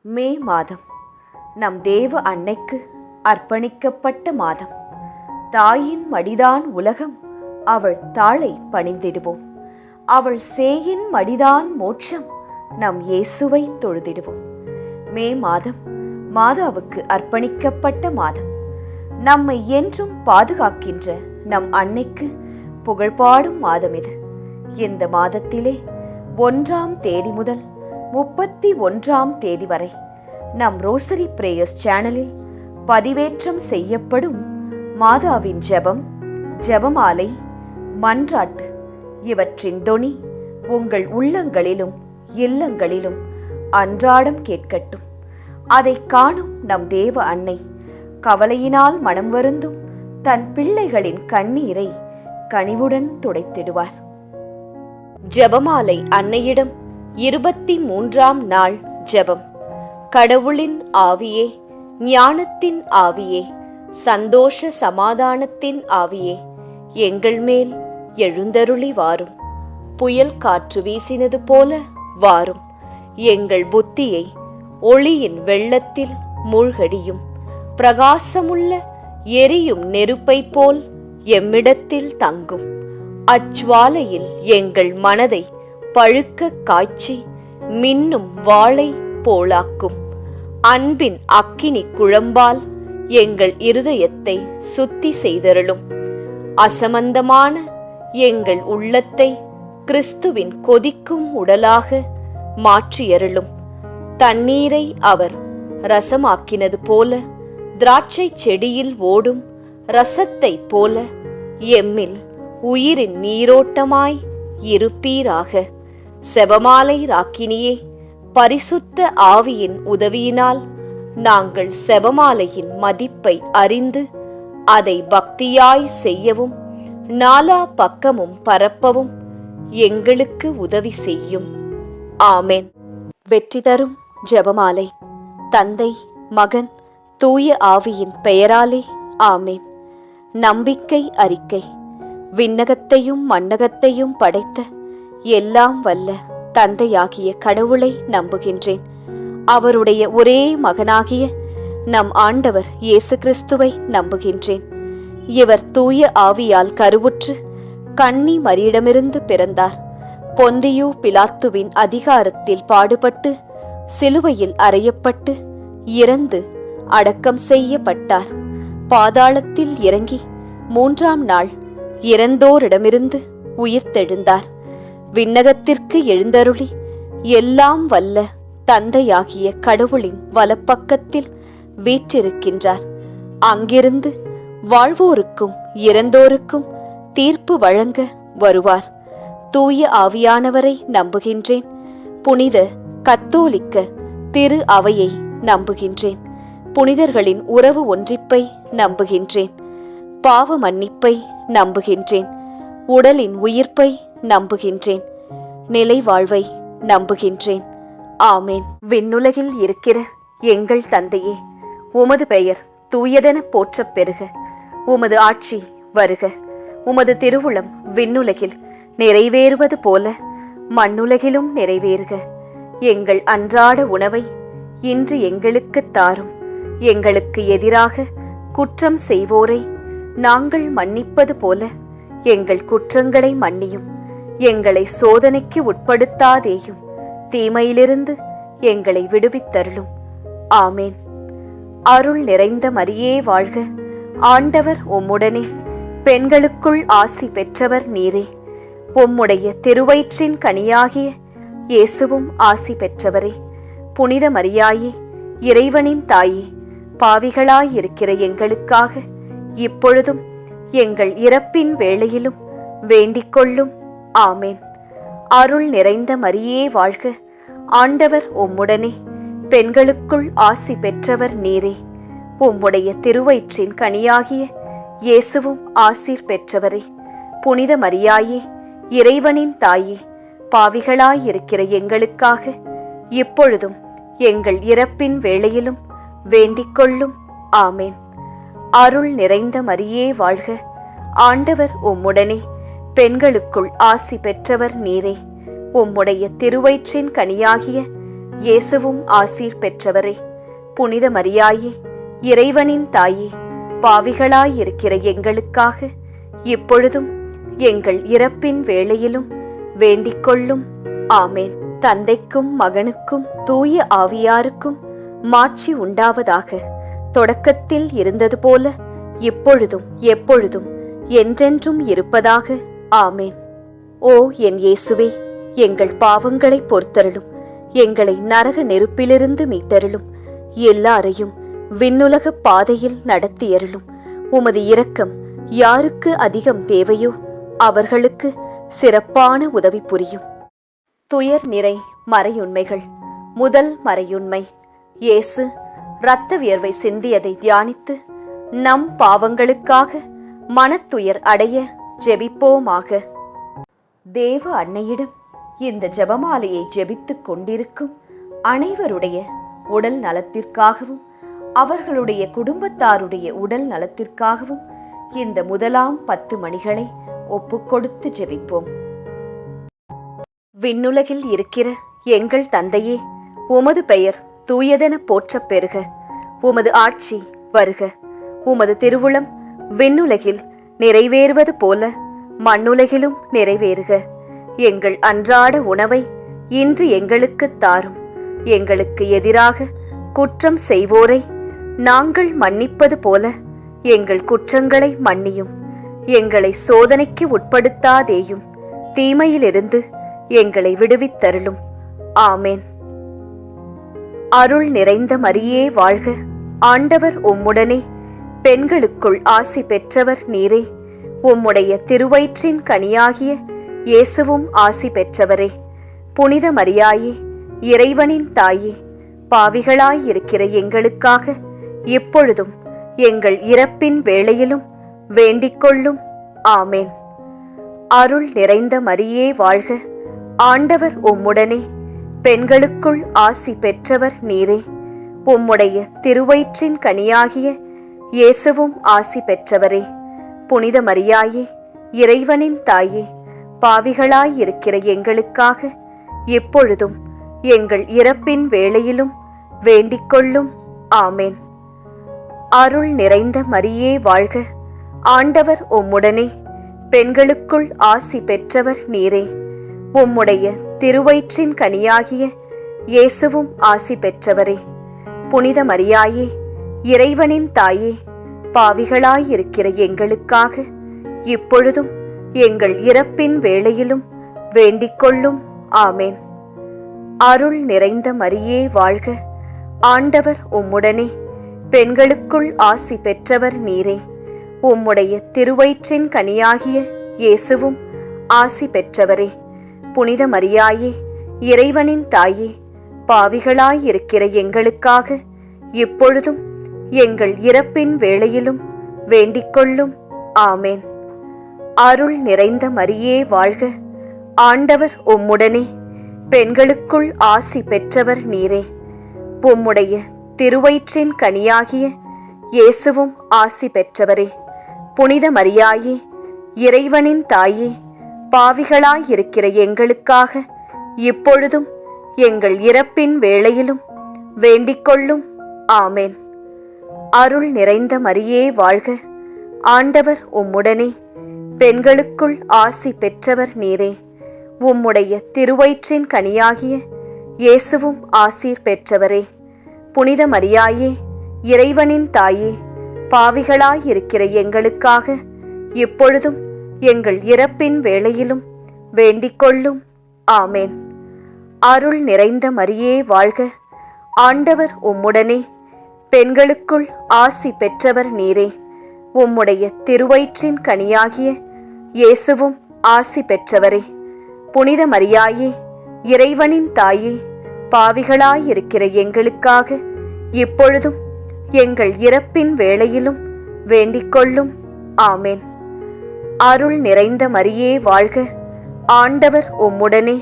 மே மாதம் நம் தேவ அன்னைக்கு அர்ப்பணிக்கப்பட்ட மாதம். தாயின் மடிதான் உலகம், அவள் தாளை பணிந்திடுவோம். அவள் சேயின் மடிதான் மோட்சம், நம் இயேசுவை தொழுதிடுவோம். மே மாதம் மாதாவுக்கு அர்ப்பணிக்கப்பட்ட மாதம். நம்மை என்றும் பாதுகாக்கின்ற நம் அன்னைக்கு புகழ்பாடும் மாதம் இது. இந்த மாதத்திலே 1ஆம் தேதி முதல் 31ஆம் தேதி வரை நம் ரோசரி பிரேயர்ஸ் சேனலில் பதிவேற்றம் செய்யப்படும் மாதாவின் ஜெபம், ஜெபமாலை, மன்றாட்டு இவற்றின் தொனி உங்கள் உள்ளங்களிலும் இல்லங்களிலும் அன்றாடம் கேட்கட்டும். அதை காணும் நம் தேவ அன்னை கவலையினால் மனம் வருந்தும் தன் பிள்ளைகளின் கண்ணீரை கனிவுடன் துடைத்திடுவார். ஜெபமாலை அன்னையிடம் 23ஆம் நாள் ஜெபம். கடவுளின் ஆவியே, ஞானத்தின் ஆவியே, சந்தோஷ சமாதானத்தின் ஆவியே, எங்கள் மேல் எழுந்தருளி வாரும். புயல் காற்று வீசினது போல வாரும். எங்கள் புத்தியை ஒளியின் வெள்ளத்தில் மூழ்கடியும். பிரகாசமுள்ள எரியும் நெருப்பை போல் எம்மிடத்தில் தங்கும். அச்வாலையில் எங்கள் மனதை பழுக்க காய்ச்சி மின்னும் வாளை போலாக்கும். அன்பின் அக்கினி குழம்பால் எங்கள் இருதயத்தை சுத்தி செய்தருளும். அசமந்தமான எங்கள் உள்ளத்தை கிறிஸ்துவின் கொதிக்கும் உடலாக மாற்றியருளும். தண்ணீரை அவர் ரசமாக்கினது போல, திராட்சை செடியில் ஓடும் ரசத்தை போல எம்மில் உயிரின் நீரோட்டமாய் இருப்பீராக. செபமாலை ராக்கினியே, பரிசுத்த ஆவியின் உதவியினால் நாங்கள் செபமாலையின் மதிப்பை அறிந்து அதை பக்தியாய் செய்யவும் நாலா பக்கமும் பரப்பவும் எங்களுக்கு உதவி செய்யும். ஆமென். வெற்றி தரும் ஜெபமாலை. தந்தை, மகன், தூய ஆவியின் பெயராலே ஆமென். நம்பிக்கை அறிக்கை. விண்ணகத்தையும் மண்ணகத்தையும் படைத்த எல்லாம் வல்ல தந்தையாகிய கடவுளை நம்புகின்றேன். அவருடைய ஒரே மகனாகிய நம் ஆண்டவர் இயேசு கிறிஸ்துவை நம்புகின்றேன். இவர் தூய ஆவியால் கருவுற்று கன்னி மரியிடமிருந்து பிறந்தார். பொந்தியு பிலாத்துவின் அதிகாரத்தில் பாடுபட்டு சிலுவையில் அறையப்பட்டு இறந்து அடக்கம் செய்யப்பட்டார். பாதாளத்தில் இறங்கி 3ஆம் நாள் இறந்தோரிடமிருந்து உயிர்த்தெழுந்தார். விண்ணகத்திற்கு எழுந்தருளி எல்லாம் வல்ல தந்தையாகிய கடவுளின் வலப்பக்கத்தில் வீற்றிருக்கின்றார். அங்கிருந்து வாழ்வோருக்கும் இறந்தோருக்கும் தீர்ப்பு வழங்க வருவார். தூய ஆவியானவரை நம்புகின்றேன். புனித கத்தோலிக்க திரு அவையை நம்புகின்றேன். புனிதர்களின் உறவு ஒன்றிப்பை நம்புகின்றேன். பாவ மன்னிப்பை நம்புகின்றேன். உடலின் உயிர்ப்பை நம்புகின்றேன். நிலை வாழ்வை நம்புகின்றேன். ஆமேன். விண்ணுலகில் இருக்கிற எங்கள் தந்தையே, உமது பெயர் தூயதென போற்றப் பெறுக. உமது ஆட்சி வருக. உமது திருவுளம் விண்ணுலகில் நிறைவேறுவது போல மண்ணுலகிலும் நிறைவேறுக. எங்கள் அன்றாட உணவை இன்று எங்களுக்கு தாரும். எங்களுக்கு எதிராக குற்றம் செய்வோரை நாங்கள் மன்னிப்பது போல எங்கள் குற்றங்களை மன்னியும். எங்களை சோதனைக்கு உட்படுத்தாதேயும், தீமையிலிருந்து எங்களை விடுவித்தருளும். ஆமேன். அருள் நிறைந்த மரியே வாழ்க. ஆண்டவர் உம்முடனே, பெண்களுக்குள் ஆசி பெற்றவர் நீரே. உம்முடைய திருவயிற்றின் கனியாகிய இயேசுவும் ஆசி பெற்றவரே. புனித மரியாயே, இறைவனின் தாயே, பாவிகளாயிருக்கிற எங்களுக்காக இப்பொழுதும் எங்கள் இறப்பின் வேளையிலும் வேண்டிக் கொள்ளும். ஆமேன். அருள் நிறைந்த மரியே வாழ்க. ஆண்டவர் உம்முடனே, பெண்களுக்குள் ஆசி பெற்றவர் நீரே. உம்முடைய திருவயிற்றின் கனியாகிய இயேசுவும் ஆசீர் பெற்றவரே. புனித மரியாயே, இறைவனின் தாயே, பாவிகளாயிருக்கிற எங்களுக்காக இப்பொழுதும் எங்கள் இறப்பின் வேளையிலும் வேண்டிக் கொள்ளும். ஆமேன். அருள் நிறைந்த மரியே வாழ்க. ஆண்டவர் உம்முடனே, பெண்களுக்குள் ஆசி பெற்றவர் நீரே. உம்முடைய திருவயிற்றின் கனியாகிய இயேசுவும் ஆசீர் பெற்றவரே. புனித மரியாயே, இறைவனின் தாயே, பாவிகளாயிருக்கிற எங்களுக்காக இப்பொழுதும் எங்கள் இறப்பின் வேளையிலும் வேண்டிக்கொள்ளும். ஆமேன். தந்தைக்கும் மகனுக்கும் தூய ஆவியாருக்கும் மாட்சி உண்டாவதாக. தொடக்கத்தில் இருந்தது போல இப்பொழுதும் எப்பொழுதும் என்றென்றும் இருப்பதாக. ஆமேன். ஓ என் இயேசுவே, எங்கள் பாவங்களை பொறுத்தருளும். எங்களை நரக நெருப்பிலிருந்து மீட்டருளும். எல்லாரையும் விண்ணுலக பாதையில் நடத்தியருளும். உமது இரக்கம் யாருக்கு அதிகம் தேவையோ அவர்களுக்கு சிறப்பான உதவி புரியும். துயர் நிறை மறையுண்மைகள். முதல் மறையுண்மை, இயேசு இரத்த வியர்வை சிந்தியதை தியானித்து நம் பாவங்களுக்காக மனத்துயர் அடைய ஜெபிப்போமாக. தேவ அன்னையிடம் இந்த ஜெபமாலையை ஜெபித்துக் கொண்டிருக்கும் அனைவருடைய உடல் நலத்திற்காகவும் அவர்களுடைய குடும்பத்தாருடைய உடல் நலத்திற்காகவும் இந்த முதலாம் 10 மணிகளை ஒப்புக்கொடுத்து ஜெபிப்போம். விண்ணுலகில் இருக்கிற எங்கள் தந்தையே, உமது பெயர் தூயதென போற்றப் பெறுக. உமது ஆட்சி வருக. உமது திருவுளம் விண்ணுலகில் நிறைவேறுவது போல மண்ணுலகிலும் நிறைவேறுக. எங்கள் அன்றாட உணவை இன்று எங்களுக்குத் தாரும். எங்களுக்கு எதிராக குற்றம் செய்வோரை நாங்கள் மன்னிப்பது போல எங்கள் குற்றங்களை மன்னியும். எங்களை சோதனைக்கு உட்படுத்தாதேயும், தீமையிலிருந்து எங்களை விடுவித்தருளும். ஆமேன். அருள் நிறைந்த மரியே வாழ்க. ஆண்டவர் உம்முடனே. பெண்களுக்குள் ஆசி பெற்றவர் நீரே. உம்முடைய திருவயிற்றின் கனியாகிய இயேசுவும் ஆசி பெற்றவரே. புனித மரியாயே, இறைவனின் தாயே, பாவிகளாயிருக்கிற எங்களுக்காக இப்பொழுதும் எங்கள் இறப்பின் வேளையிலும் வேண்டிக்கொள்ளும். ஆமேன். அருள் நிறைந்த மரியே வாழ்க. ஆண்டவர் உம்முடனே. பெண்களுக்குள் ஆசி பெற்றவர் நீரே. உம்முடைய திருவயிற்றின் கனியாகிய இயேசுவும் ஆசி பெற்றவரே. புனித மரியாயே, இறைவனின் தாயே, பாவிகளாயிருக்கிற எங்களுக்காக இப்பொழுதும் எங்கள் இறப்பின் வேளையிலும் வேண்டிக்கொள்ளும். ஆமேன். அருள் நிறைந்த மரியே வாழ்க. ஆண்டவர் உம்முடனே. பெண்களுக்குள் ஆசி பெற்றவர் நீரே. உம்முடைய திருவயிற்றின் கனியாகிய இயேசுவும் ஆசி பெற்றவரே. புனித மரியாயே, இறைவனின் தாயே, பாவிகளாயிருக்கிற எங்களுக்காக இப்பொழுதும் எங்கள் இறப்பின் வேளையிலும் வேண்டிக்கொள்ளும். ஆமேன். அருள் நிறைந்த மரியே வாழ்க. ஆண்டவர் உம்முடனே. பெண்களுக்குள் ஆசி பெற்றவர் நீரே. உம்முடைய திருவயிற்றின் கனியாகிய இயேசுவும் ஆசி பெற்றவரே. புனித மரியாயே, இறைவனின் தாயே, பாவிகளாயிருக்கிற எங்களுக்காக இப்பொழுதும் எங்கள் இறப்பின் வேளையிலும் வேண்டிக்கொள்ளும். ஆமேன். அருள் நிறைந்த மரியே வாழ்க. ஆண்டவர் உம்முடனே. பெண்களுக்குள் ஆசி பெற்றவர் நீரே. உம்முடைய திருவயிற்றின் கனியாகிய இயேசுவும் ஆசி பெற்றவரே. புனித மரியாயே, இறைவனின் தாயே, பாவிகளாயிருக்கிற எங்களுக்காக இப்பொழுதும் எங்கள் இறப்பின் வேளையிலும் வேண்டிக்கொள்ளும். ஆமேன். அருள் நிறைந்த மரியே வாழ்க. ஆண்டவர் உம்முடனே. பெண்களுக்குள் ஆசி பெற்றவர் நீரே. உம்முடைய திருவயிற்றின் கனியாகிய இயேசுவும் ஆசீர் பெற்றவரே. புனித மரியாயே, இறைவனின் தாயே, பாவிகளாயிருக்கிற எங்களுக்காக இப்பொழுதும் எங்கள் இறப்பின் வேளையிலும் வேண்டிக்கொள்ளும். ஆமேன். அருள் நிறைந்த மரியே வாழ்க. ஆண்டவர் உம்முடனே. பெண்களுக்குள் ஆசி பெற்றவர் நீரே. உம்முடைய திருவயிற்றின் கனியாகிய இயேசுவும் ஆசி பெற்றவரே. புனித மரியாயே, இறைவனின் தாயே, பாவிகளாயிருக்கிற எங்களுக்காக இப்பொழுதும் எங்கள் இறப்பின் வேளையிலும் வேண்டிக்கொள்ளும். ஆமேன். அருள் நிறைந்த மரியே வாழ்க. ஆண்டவர் உம்முடனே.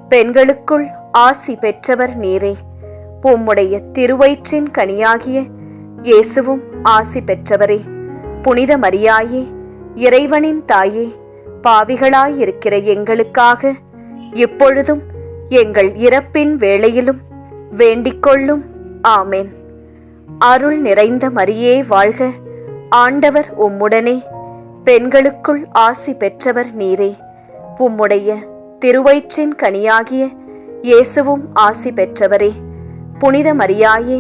பெண்களுக்குள் ஆசி பெற்றவர் நீரே. உம்முடைய திருவயிற்றின் கனியாகிய இயேசுவும் ஆசி பெற்றவரே. புனித மரியாயே, இறைவனின் தாயே, பாவிகளாயிருக்கிற எங்களுக்காக இப்பொழுதும் எங்கள் இறப்பின் வேளையிலும் வேண்டிக்கொள்ளும். ஆமேன். அருள் நிறைந்த மரியே வாழ்க, ஆண்டவர் உம்முடனே, பெண்களுக்குள் ஆசி பெற்றவர் நீரே. உம்முடைய திருவயிற்றின் கனியாகிய இயேசுவும் ஆசி பெற்றவரே. புனித மரியாயே,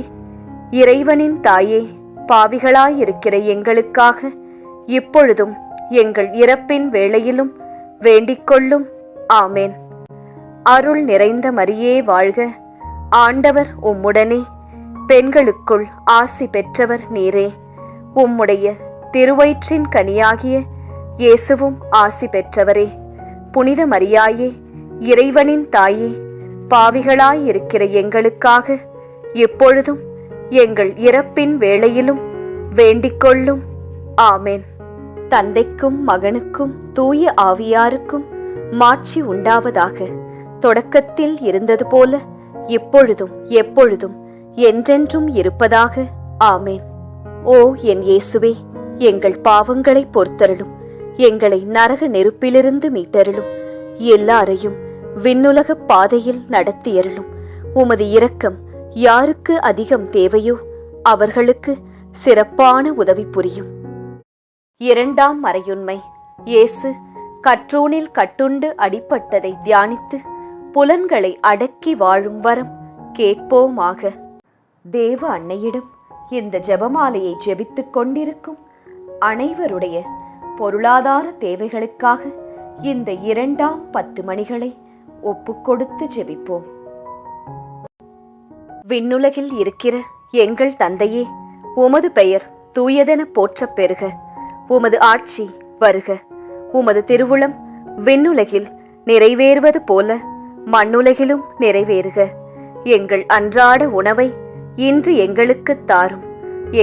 இறைவனின் தாயே, பாவிகளாயிருக்கிற எங்களுக்காக இப்பொழுதும் எங்கள் இறப்பின் வேளையிலும் வேண்டிக்கொள்ளும். ஆமேன். அருள் நிறைந்த மரியே வாழ்க, ஆண்டவர் உம்முடனே, பெண்களுக்குள் ஆசி பெற்றவர் நீரே. உம்முடைய திருவயிற்றின் கனியாகிய இயேசுவும் ஆசி பெற்றவரே. புனித மரியாயே, இறைவனின் தாயே, பாவிகளாயிருக்கிற எங்களுக்காக எப்பொழுதும் எங்கள் இறப்பின் வேளையிலும் வேண்டிக்கொள்ளும். ஆமேன். தந்தைக்கும் மகனுக்கும் தூய ஆவியாருக்கும் மாட்சி உண்டாவதாக. தொடக்கத்தில் இருந்தது போல இப்பொழுதும் எப்பொழுதும் என்றென்றும் இருப்பதாக. ஆமேன். ஓ என் இயேசுவே, எங்கள் பாவங்களை பொறுத்தருளும், எங்களை நரக நெருப்பிலிருந்து மீட்டருளும், எல்லாரையும் விண்ணுலக பாதையில் நடத்தியருளும். உமது இரக்கம் யாருக்கு அதிகம் தேவையோ அவர்களுக்கு சிறப்பான உதவி புரியும். இரண்டாம் மறையுண்மை. இயேசு கற்றூனில் கட்டுண்டு அடிபட்டதை தியானித்து புலன்களை அடக்கி வாழும் வரம் கேட்போமாக. தேவ அன்னையிடம் இந்த ஜெபமாலையை ஜெபித்துக் கொண்டிருக்கும் அனைவருடைய பொருளாதார தேவைகளுக்காக இந்த இரண்டாம் 10 மணிகளை ஒப்புக்கொடுத்து ஜெபிப்போம். விண்ணுலகில் இருக்கிற எங்கள் தந்தையே, உமது பெயர் தூயதென போற்றப் பெறுக. உமது ஆட்சி வருக. உமது திருவுளம் விண்ணுலகில் நிறைவேறுவது போல மண்ணுலகிலும் நிறைவேறுக. எங்கள் அன்றாட உணவை இன்று எங்களுக்கு தாரும்.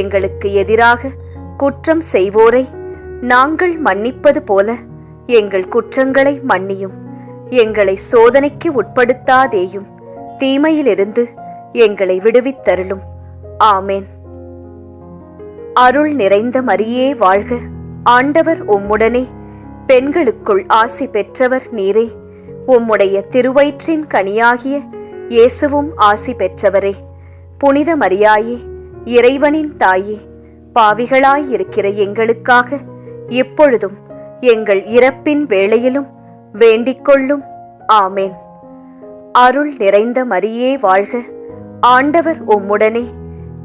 எங்களுக்கு எதிராக குற்றம் செய்வோரை நாங்கள் மன்னிப்பது போல எங்கள் குற்றங்களை மன்னியும். எங்களை சோதனைக்கு உட்படுத்தாதேயும், தீமையிலிருந்து எங்களை விடுவித்தருளும். ஆமேன். அருள் நிறைந்த மரியே வாழ்க, ஆண்டவர் உம்முடனே, பெண்களுக்குள் ஆசி பெற்றவர் நீரே. உம்முடைய திருவயிற்றின் கனியாகிய இயேசுவும் ஆசி பெற்றவரே. புனித மரியாயே, இறைவனின் தாயே, பாவிகளாயிருக்கிற எங்களுக்காக இப்பொழுதும் எங்கள் இறப்பின் வேளையிலும் வேண்டிக்கொள்ளும். ஆமேன். அருள் நிறைந்த மரியே வாழ்க, ஆண்டவர் உம்முடனே,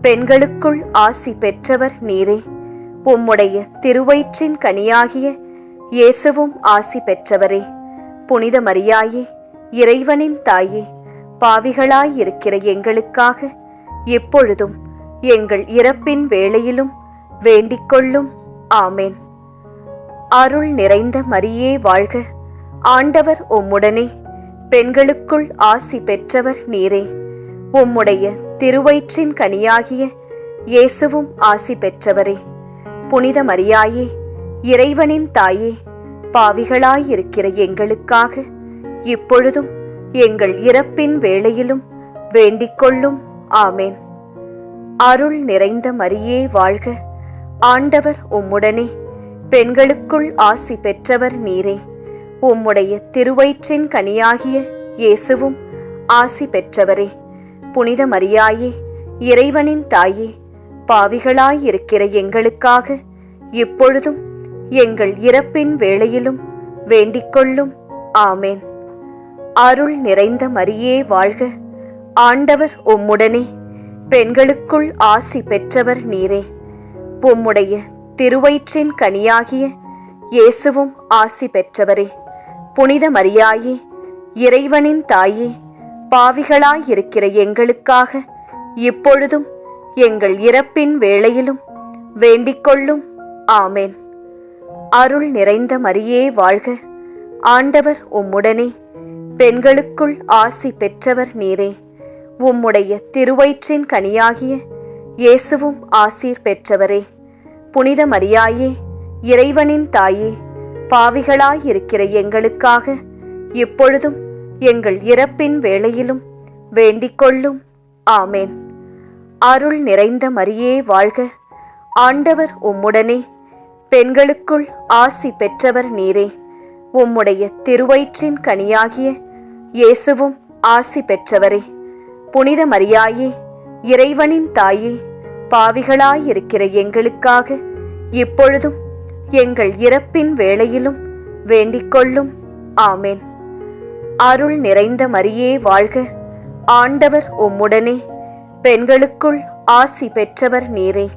பெண்களுக்குள் ஆசி பெற்றவர் நீரே. உம்முடைய திருவயிற்றின் கனியாகிய இயேசுவும் ஆசி பெற்றவரே. புனித மரியாயே, இறைவனின் தாயே, பாவிகளாயிருக்கிற எங்களுக்காக எப்பொழுதும் எங்கள் இறப்பின் வேளையிலும் வேண்டிக்கொள்ளும். ஆமேன். அருள் நிறைந்த மரியே வாழ்க, ஆண்டவர் உம்முடனே, பெண்களுக்குள் ஆசி பெற்றவர் நீரே. உம்முடைய திருவயிற்றின் கனியாகிய இயேசுவும் ஆசி பெற்றவரே. புனித மரியாயே, இறைவனின் தாயே, பாவிகளாயிருக்கிற எங்களுக்காக இப்பொழுதும் எங்கள் இறப்பின் வேளையிலும் வேண்டிக்கொள்ளும். ஆமேன். அருள் நிறைந்த மரியே வாழ்க, ஆண்டவர் உம்முடனே, பெண்களுக்குள் ஆசி பெற்றவர் நீரே. உம்முடைய திருவயிற்றின் கனியாகிய இயேசுவும் ஆசி பெற்றவரே. புனித மரியாயே, இறைவனின் தாயே, பாவிகளாயிருக்கிற எங்களுக்காக இப்பொழுதும் எங்கள் இறப்பின் வேளையிலும் வேண்டிக்கொள்ளும். ஆமேன். அருள் நிறைந்த மரியே வாழ்க, ஆண்டவர் உம்முடனே, பெண்களுக்குள் ஆசி பெற்றவர் நீரே. உம்முடைய திருவயிற்றின் கனியாகிய இயேசுவும் ஆசி பெற்றவரே. புனித மரியாயே, இறைவனின் தாயே, பாவிகளாயிருக்கிற எங்களுக்காக இப்பொழுதும் எங்கள் இறப்பின் வேளையிலும் வேண்டிக்கொள்ளும். ஆமேன். அருள் நிறைந்த மரியே வாழ்க, ஆண்டவர் உம்முடனே, பெண்களுக்குள் ஆசி பெற்றவர் நீரே. உம்முடைய திருவயிற்றின் கனியாகிய இயேசுவும் ஆசீர் பெற்றவரே. புனித மரியாயே, இறைவனின் தாயே, பாவிகளாயிருக்கிற எங்களுக்காக இப்பொழுதும் எங்கள் இறப்பின் வேளையிலும் வேண்டிக்கொள்ளும். ஆமேன். அருள் நிறைந்த மரியே வாழ்க, ஆண்டவர் உம்முடனே, பெண்களுக்குள் ஆசி பெற்றவர் நீரே. உம்முடைய திருவயிற்றின் கனியாகிய இயேசுவும் ஆசி பெற்றவரே. புனித மரியாயே, இறைவனின் தாயே, பாவிகளாயிருக்கிற எங்களுக்காக இப்பொழுதும் எங்கள் இறப்பின் வேளையிலும் வேண்டிக்கொள்ளும். ஆமேன். அருள் நிறைந்த மரியே வாழ்க, ஆண்டவர் உம்முடனே, பெண்களுக்குள் ஆசி பெற்றவர் நீரே.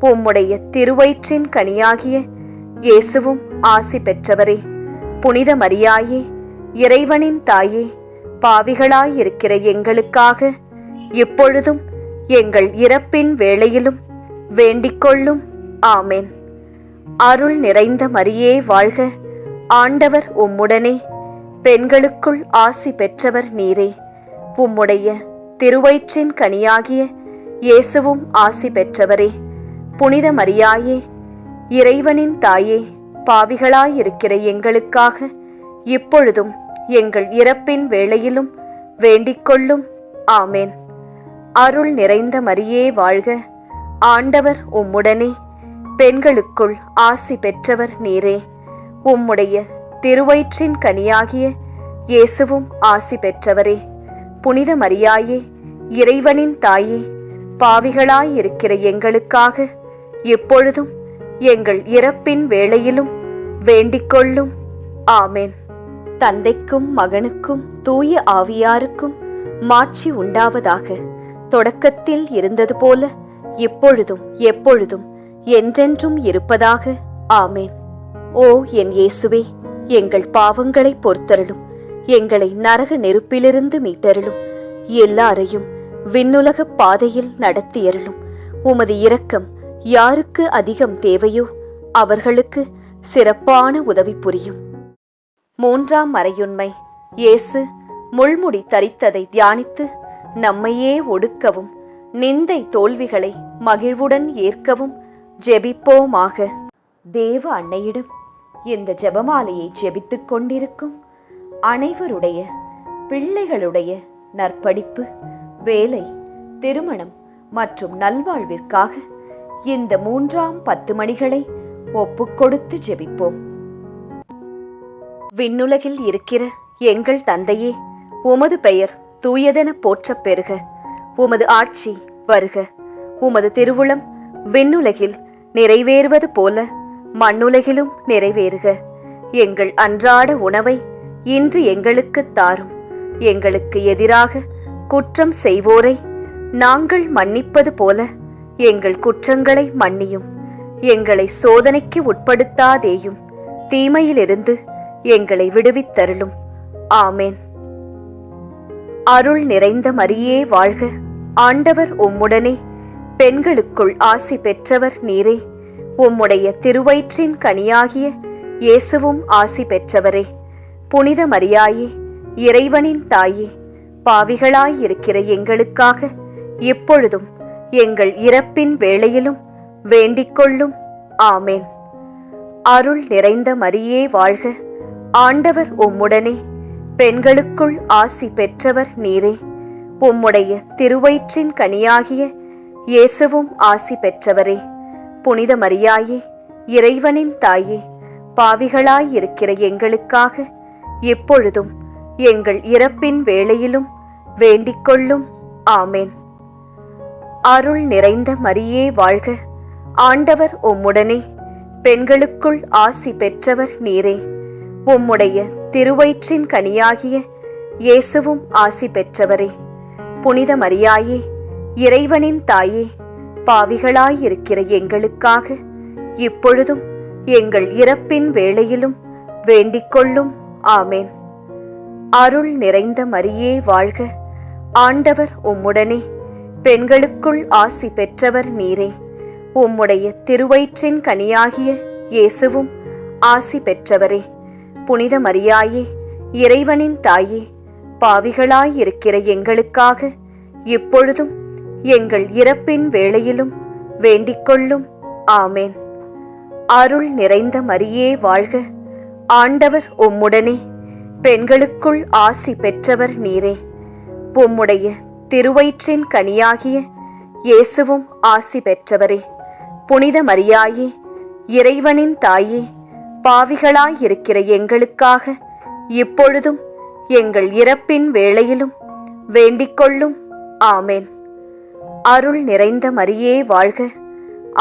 உம்முடைய திருவயிற்றின் கனியாகிய இயேசுவும் ஆசி பெற்றவரே. புனித மரியாயே, இறைவனின் தாயே, பாவிகளாயிருக்கிற எங்களுக்காக இப்பொழுதும் எங்கள் இறப்பின் வேளையிலும் வேண்டிக்கொள்ளும். ஆமேன். அருள் நிறைந்த மரியே வாழ்க, ஆண்டவர் உம்முடனே, பெண்களுக்குள் ஆசி பெற்றவர் நீரே. உம்முடைய திருவயிற்றின் கனியாகிய இயேசுவும் ஆசி பெற்றவரே. புனித மரியாயே, இறைவனின் தாயே, பாவிகளாயிருக்கிற எங்களுக்காக இப்பொழுதும் எங்கள் இறப்பின் வேளையிலும் வேண்டிக்கொள்ளும். ஆமேன். அருள் நிறைந்த மரியே வாழ்க, ஆண்டவர் உம்முடனே, பெண்களுக்குள் ஆசி பெற்றவர் நீரே. உம்முடைய திருவயிற்றின் கனியாகிய இயேசுவும் ஆசி பெற்றவரே. புனித மரியாயே, இறைவனின் தாயே, பாவிகளாயிருக்கிற எங்களுக்காக இப்பொழுதும் எங்கள் இறப்பின் வேளையிலும் வேண்டிக்கொள்ளும். ஆமேன். தந்தைக்கும் மகனுக்கும் தூய ஆவியாருக்கும் மாட்சி உண்டாவதாக. தொடக்கத்தில் இருந்தது போல இப்பொழுதும் எப்பொழுதும் என்றென்றும் இருப்பதாக. ஆமேன். ஓ என் இயேசுவே, எங்கள் பாவங்களை பொறுத்தருளும், எங்களை நரக நெருப்பிலிருந்து மீட்டருளும், எல்லாரையும் விண்ணுலக பாதையில் நடத்தியருளும். உமது இரக்கம் யாருக்கு அதிகம் தேவையோ அவர்களுக்கு சிறப்பான உதவி புரியும். மூன்றாம் மறையுண்மை. இயேசு முள்முடி தரித்ததை தியானித்து நம்மையே ஒடுக்கவும் நிந்தை தோல்விகளை மகிழ்வுடன் ஏற்கவும் ஜெபிப்போமாக. தேவ அன்னையிடம் இந்த ஜெபமாலையை ஜெபித்துக் கொண்டிருக்கும் அனைவருடைய பிள்ளைகளுடைய நற்படிப்பு, வேலை, திருமணம் மற்றும் நல்வாழ்விற்காக இந்த 3ஆம் 10 மணிகளை ஒப்புக்கொடுத்து ஜெபிப்போம். விண்ணுலகில் இருக்கிற எங்கள் தந்தையே, உமது பெயர் தூயதென போற்றப் பெறுக. உமது ஆட்சி வருக. உமது திருவுளம் விண்ணுலகில் நிறைவேறுவது போல மண்ணுலகிலும் நிறைவேறுக. எங்கள் அன்றாட உணவை இன்று எங்களுக்கு தாரும். எங்களுக்கு எதிராக குற்றம் செய்வோரை நாங்கள் மன்னிப்பது போல எங்கள் குற்றங்களை மன்னியும். எங்களை சோதனைக்கு உட்படுத்தாதேயும், தீமையிலிருந்து எங்களை விடுவித்தருளும். ஆமேன். அருள் நிறைந்த மரியே வாழ்க, ஆண்டவர் உம்முடனே, பெண்களுக்குள் ஆசி பெற்றவர் நீரே. உம்முடைய திருவயிற்றின் கனியாகிய இயேசுவும் ஆசி பெற்றவரே. புனித மரியாயே, இறைவனின் தாயே, பாவிகளாயிருக்கிற எங்களுக்காக இப்பொழுதும் எங்கள் இறப்பின் வேளையிலும் வேண்டிக்கொள்ளும். ஆமேன். அருள் நிறைந்த மரியே வாழ்க, ஆண்டவர் உம்முடனே, பெண்களுக்குள் ஆசி பெற்றவர் நீரே. உம்முடைய திருவயிற்றின் கனியாகிய இயேசுவும் ஆசி பெற்றவரே. புனித மரியாயே, இறைவனின் தாயே, பாவிகளாயிருக்கிற எங்களுக்காக இப்பொழுதும் எங்கள் இறப்பின் வேளையிலும் வேண்டிக்கொள்ளும். ஆமேன். அருள் நிறைந்த மரியே வாழ்க, ஆண்டவர் உம்முடனே, பெண்களுக்குள் ஆசி பெற்றவர் நீரே. உம்முடைய திருவயிற்றின் கனியாகிய இயேசுவும் ஆசி பெற்றவரே. புனித மரியாயே, இறைவனின் தாயே, பாவிகளாயிருக்கிற எங்களுக்காக இப்பொழுதும் எங்கள் இறப்பின் வேளையிலும் வேண்டிக்கொள்ளும். ஆமேன். அருள் நிறைந்த மரியே வாழ்க, ஆண்டவர் உம்முடனே, பெண்களுக்குள் ஆசி பெற்றவர் நீரே. உம்முடைய திருவயிற்றின் கனியாகிய இயேசுவும் ஆசி பெற்றவரே. புனித மரியாயே, இறைவனின் தாயே, பாவிகளாயிருக்கிற எங்களுக்காக இப்பொழுதும் எங்கள் இறப்பின் வேளையிலும் வேண்டிக்கொள்ளும். ஆமேன். அருள் நிறைந்த மரியே வாழ்க, ஆண்டவர் உம்முடனே, பெண்களுக்குள் ஆசி பெற்றவர் நீரே. உம்முடைய திருவயிற்றின் கனியாகிய இயேசுவும் ஆசி பெற்றவரே. புனித மரியாயே, இறைவனின் தாயே, பாவிகளாயிருக்கிற எங்களுக்காக இப்பொழுதும் எங்கள் இறப்பின் வேளையிலும் வேண்டிக்கொள்ளும். ஆமென். அருள் நிறைந்த மரியே வாழ்க,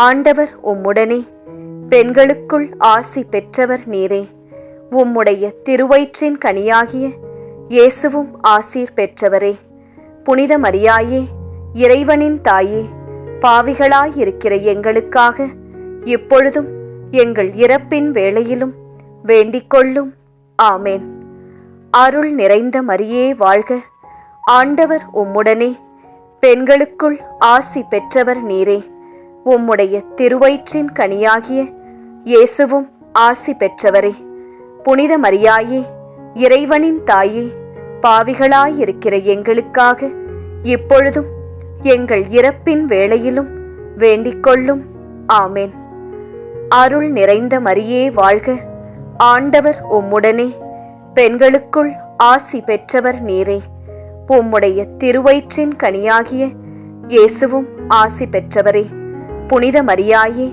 ஆண்டவர் உம்முடனே, பெண்களுக்குள் ஆசி பெற்றவர் நீரே. உம்முடைய திருவயிற்றின் கனியாகிய இயேசுவும் ஆசீர் பெற்றவரே. புனித மரியாயே, இறைவனின் தாயே, பாவிகளாயிருக்கிற எங்களுக்காக இப்பொழுதும் எங்கள் இறப்பின் வேளையிலும் வேண்டிக் கொள்ளும். ஆமென். அருள் நிறைந்த மரியே வாழ்க, ஆண்டவர் உம்முடனே, பெண்களுக்குள் ஆசி பெற்றவர் நீரே. உம்முடைய திருவயிற்றின் கனியாகிய இயேசுவும் ஆசி பெற்றவரே. புனித மரியாயே, இறைவனின் தாயே, பாவிகளாயிருக்கிற எங்களுக்காக இப்பொழுதும் எங்கள் இறப்பின் வேளையிலும் வேண்டிக் கொள்ளும். ஆமென். அருள் நிறைந்த மரியே வாழ்க, ஆண்டவர் உம்முடனே, பெண்களுக்குள் ஆசி பெற்றவர் நீரே. உம்முடைய திருவயிற்றின் கனியாகிய இயேசுவும் ஆசி பெற்றவரே. புனித மரியாயே,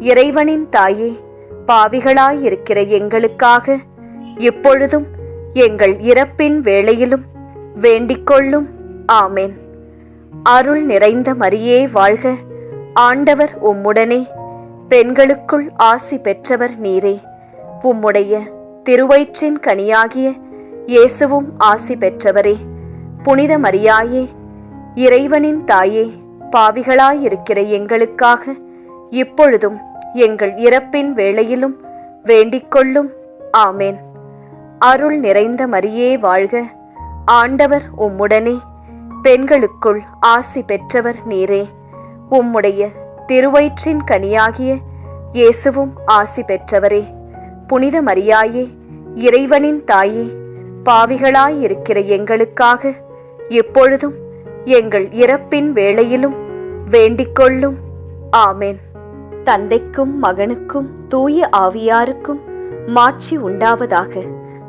இறைவனின் தாயே, பாவிகளாயிருக்கிற எங்களுக்காக இப்பொழுதும் எங்கள் இறப்பின் வேளையிலும் வேண்டிக் கொள்ளும். ஆமென். அருள் நிறைந்த மரியே வாழ்க, ஆண்டவர் உம்முடனே, பெண்களுக்குள் ஆசி பெற்றவர் நீரே. உம்முடைய திருவயிற்றின் கனியாகிய இயேசுவும் ஆசி பெற்றவரே. புனித மரியாயே, இறைவனின் தாயே, பாவிகளாயிருக்கிற எங்களுக்காக இப்பொழுதும் எங்கள் இறப்பின் வேளையிலும் வேண்டிக் கொள்ளும். ஆமென். அருள் நிறைந்த மரியே வாழ்க, ஆண்டவர் உம்முடனே, பெண்களுக்குள் ஆசி பெற்றவர் நீரே. உம்முடைய திருவயிற்றின் கனியாகிய இயேசுவும் ஆசி பெற்றவரே. புனித மரியாயே, இறைவனின் தாயே, பாவிகளாயிருக்கிற எங்களுக்காக இப்பொழுதும் எங்கள் இறப்பின் வேளையிலும் வேண்டிக் கொள்ளும். ஆமென். தந்தைக்கும் மகனுக்கும் தூய ஆவியாருக்கும் மாட்சி உண்டாவதாக.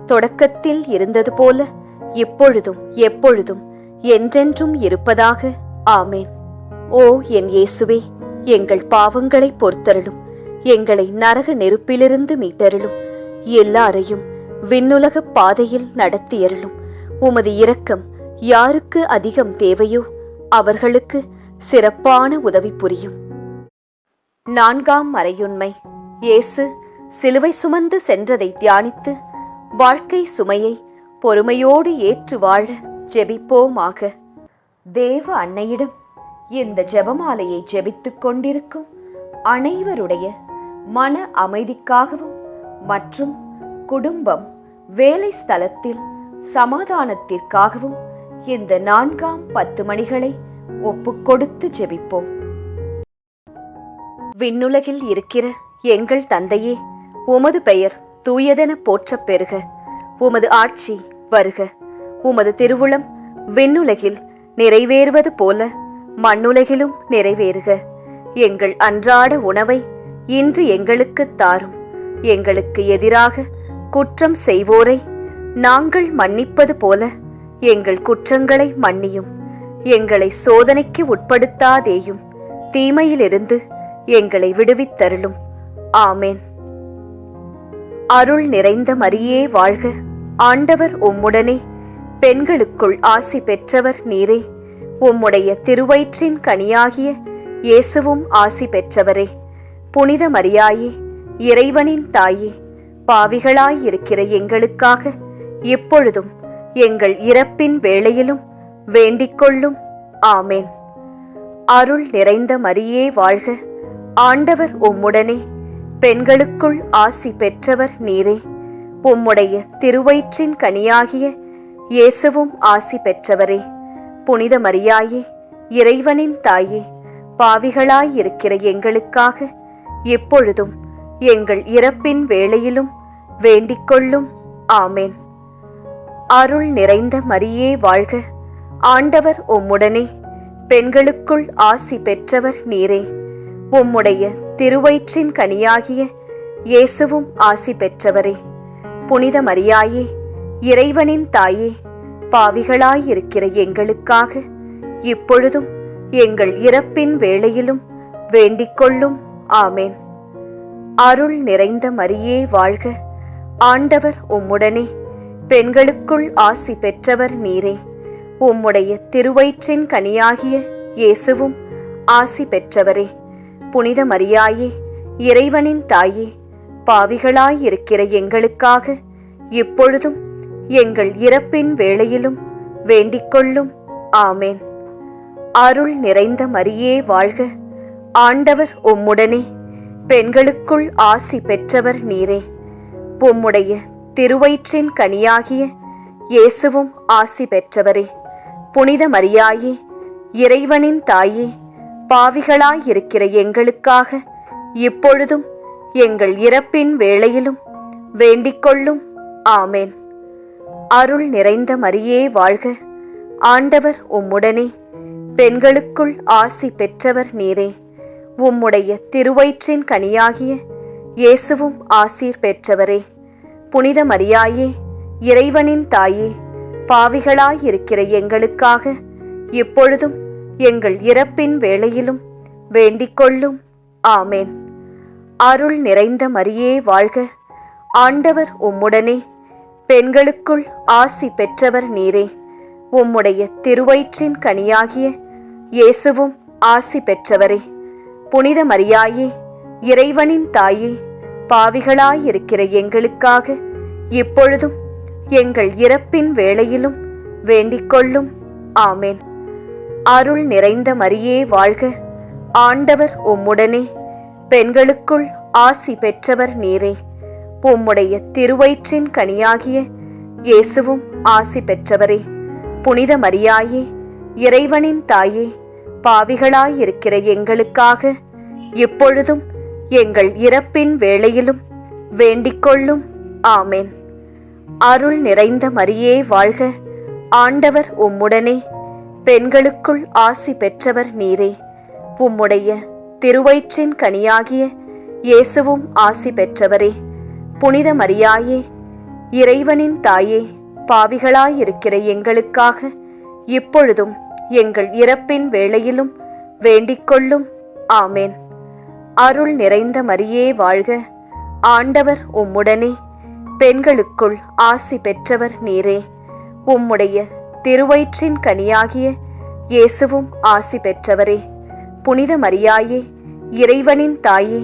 தொடக்கத்தில் இருந்தது போல இப்பொழுதும் எப்பொழுதும் என்றென்றும் இருப்பதாக. ஆமென். ஓ என் இயேசுவே, எங்கள் பாவங்களை பொறுத்தருளும், எங்களை நரக நெருப்பிலிருந்து மீட்டருளும், எல்லாரையும் விண்ணுலக பாதையில் நடத்தியருளும். உமது இரக்கம் யாருக்கு அதிகம் தேவையோ அவர்களுக்கு சிறப்பான உதவி புரியும். 4ஆம் மறையுண்மை. இயேசு சிலுவை சுமந்து சென்றதை தியானித்து வாழ்க்கை சுமையை பொறுமையோடு ஏற்று வாழ ஜெபிப்போமாக. தேவ அன்னையிடம் இந்த ஜெபமாலையை ஜெபித்துக் கொண்டிருக்கும் அனைவருடைய மன அமைதிக்காகவும் மற்றும் குடும்பம், வேலை ஸ்தலத்தில் சமாதானத்திற்காகவும் இந்த 4ஆம் 10 மணிகளை ஒப்புக்கொடுத்து ஜெபிப்போம். விண்ணுலகில் இருக்கிற எங்கள் தந்தையே, உமது பெயர் தூயதென போற்றப் பெறுக. உமது ஆட்சி வருக. உமது திருவுளம் விண்ணுலகில் நிறைவேறுவது போல மண்ணுலகிலும் நிறைவேறுக. எங்கள் அன்றாட உணவை இன்று எங்களுக்கு தாரும். எங்களுக்கு எதிராக குற்றம் செய்வோரை நாங்கள் மன்னிப்பது போல எங்கள் குற்றங்களை மன்னியும். எங்களை சோதனைக்கு உட்படுத்தாதேயும், தீமையிலிருந்து எங்களை விடுவித்தருளும். ஆமென். அருள் நிறைந்த மரியே வாழ்க, ஆண்டவர் உம்முடனே, பெண்களுக்குள் ஆசி பெற்றவர் நீரே. உம்முடைய திருவயிற்றின் கனியாகிய இயேசுவும் ஆசி பெற்றவரே. புனித மரியாயே, இறைவனின் தாயே, பாவிகளாயிருக்கிற எங்களுக்காக இப்பொழுதும் எங்கள் இறப்பின் வேளையிலும் வேண்டிக் கொள்ளும். ஆமென். அருள் நிறைந்த மரியே வாழ்க, ஆண்டவர் உம்முடனே, பெண்களுக்குள் ஆசி பெற்றவர் நீரே. உம்முடைய திருவயிற்றின் கனியாகிய இயேசுவும் ஆசி பெற்றவரே. புனித மரியாயே, இறைவனின் தாயே, பாவிகளாயிருக்கிற எங்களுக்காக எப்பொழுதும் எங்கள் இறப்பின் வேளையிலும் வேண்டிக் கொள்ளும். ஆமென். அருள் நிறைந்த மரியே வாழ்க, ஆண்டவர் உம்முடனே, பெண்களுக்குள் ஆசி பெற்றவர் நீரே. உம்முடைய திருவயிற்றின் கனியாகிய இயேசுவும் ஆசி பெற்றவரே. புனித மரியாயே, இறைவனின் தாயே, பாவிகளாயிருக்கிற எங்களுக்காக இப்பொழுதும் எங்கள் இறப்பின் வேளையிலும் வேண்டிக் கொள்ளும். ஆமென். அருள் நிறைந்த மரியே வாழ்க, ஆண்டவர் உம்முடனே, பெண்களுக்குள் ஆசி பெற்றவர் நீரே. உம்முடைய திருவயிற்றின் கனியாகிய இயேசுவும் ஆசி பெற்றவரே. புனித மரியாயே, இறைவனின் தாயே, பாவிகளாயிருக்கிற எங்களுக்காக இப்பொழுதும் எங்கள் இறப்பின் வேளையிலும் வேண்டிக்கொள்ளும். ஆமேன். அருள் நிறைந்த மரியே வாழ்க, ஆண்டவர் உம்முடனே, பெண்களுக்குள் ஆசி பெற்றவர் நீரே. உம்முடைய திருவயிற்றின் கனியாகிய இயேசுவும் ஆசி பெற்றவரே. புனித மரியாயே, இறைவனின் தாயே, பாவிகளாயிருக்கிற எங்களுக்காக இப்பொழுதும் எங்கள் இறப்பின் வேளையிலும் வேண்டிக்கொள்ளும். ஆமேன். அருள் நிறைந்த மரியே வாழ்க, ஆண்டவர் உம்முடனே, பெண்களுக்குள் ஆசி பெற்றவர் நீரே. உம்முடைய திருவயிற்றின் கனியாகிய இயேசுவும் ஆசீர் பெற்றவரே. புனித மரியாயே, இறைவனின் தாயே, பாவிகளாயிருக்கிற எங்களுக்காக இப்பொழுதும் எங்கள் இறப்பின் வேளையிலும் வேண்டிக்கொள்ளும். ஆமேன். அருள் நிறைந்த மரியே வாழ்க, ஆண்டவர் உம்முடனே, பெண்களுக்குள் ஆசி பெற்றவர் நீரே. உம்முடைய திருவயிற்றின் கனியாகிய இயேசுவும் ஆசி பெற்றவரே. புனித மரியாயே, இறைவனின் தாயே, பாவிகளாயிருக்கிற எங்களுக்காக இப்பொழுதும் எங்கள் இறப்பின் வேளையிலும் வேண்டிக்கொள்ளும். ஆமேன். அருள் நிறைந்த மரியே வாழ்க, ஆண்டவர் உம்முடனே, பெண்களுக்குள் ஆசி பெற்றவர் நீரே. உம்முடைய திருவயிற்றின் கனியாகிய இயேசுவும் ஆசி பெற்றவரே. புனித மரியாயே, இறைவனின் தாயே, பாவிகளாயிருக்கிற எங்களுக்காக இப்பொழுதும் எங்கள் இறப்பின் வேளையிலும் வேண்டிக்கொள்ளும். ஆமேன். அருள் நிறைந்த மரியே வாழ்க, ஆண்டவர் உம்முடனே, பெண்களுக்குள் ஆசி பெற்றவர் நீரே. உம்முடைய திருவயிற்றின் கனியாகிய இயேசுவும் ஆசி பெற்றவரே. புனித மரியாயே, இறைவனின் தாயே, பாவிகளாயிருக்கிற எங்களுக்காக இப்பொழுதும் எங்கள் இறப்பின் வேளையிலும் வேண்டிக்கொள்ளும். ஆமேன். அருள் நிறைந்த மரியே வாழ்க, ஆண்டவர் உம்முடனே, பெண்களுக்குள் ஆசி பெற்றவர் நீரே. உம்முடைய திருவயிற்றின் கனியாகிய இயேசுவும் ஆசி பெற்றவரே. புனித மரியாயே, இறைவனின் தாயே,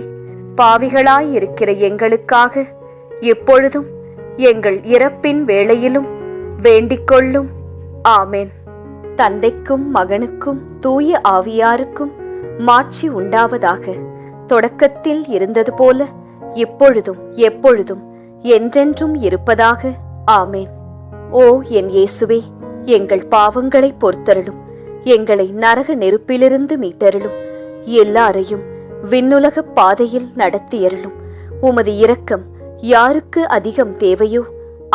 பாவிகளாயிருக்கிற எங்களுக்காக இப்பொழுதும் எங்கள் இறப்பின் வேளையிலும் வேண்டிக்கொள்ளும். ஆமேன். தந்தைக்கும் மகனுக்கும் தூய ஆவியாருக்கும் மாட்சி உண்டாவதாக. தொடக்கத்தில் இருந்தது போல இப்பொழுதும் எப்பொழுதும் என்றென்றும் இருப்பதாக. ஆமேன். ஓ என் இயேசுவே, எங்கள் பாவங்களை பொறுத்தருளும், எங்களை நரக நெருப்பிலிருந்து மீட்டருளும், எல்லாரையும் விண்ணுலக பாதையில் நடத்தியருளும். உமது இரக்கம் யாருக்கு அதிகம் தேவையோ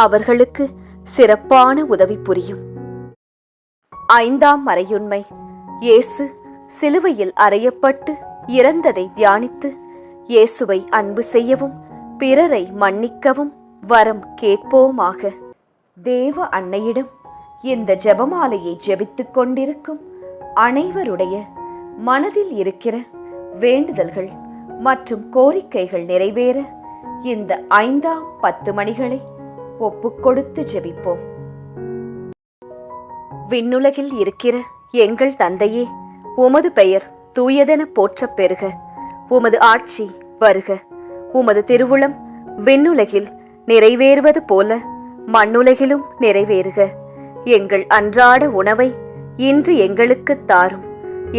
அவர்களுக்கு சிறப்பான உதவி புரியும். 5ஆம் மறையுண்மை. இயேசு சிலுவையில் அறையப்பட்டு இறந்ததை தியானித்து இயேசுவை அன்பு செய்யவும் பிறரை மன்னிக்கவும் வரம் கேட்போமாக. தேவ அன்னையிடம் இந்த ஜெபமாலையை ஜெபித்துக் கொண்டிருக்கும் அனைவருடைய மனதில் இருக்கிற வேண்டுதல்கள் மற்றும் கோரிக்கைகள் நிறைவேற இந்த 5ஆம் 10 மணிகளை ஒப்புக்கொடுத்து ஜெபிப்போம். விண்ணுலகில் இருக்கிற எங்கள் தந்தையே, உமது பெயர் தூயதென போற்றப் பெறுக. உமது ஆட்சி வருக. உமது திருவுளம் விண்ணுலகில் நிறைவேறுவது போல மண்ணுலகிலும் நிறைவேறுக. எங்கள் அன்றாட உணவை இன்று எங்களுக்கு தாரும்.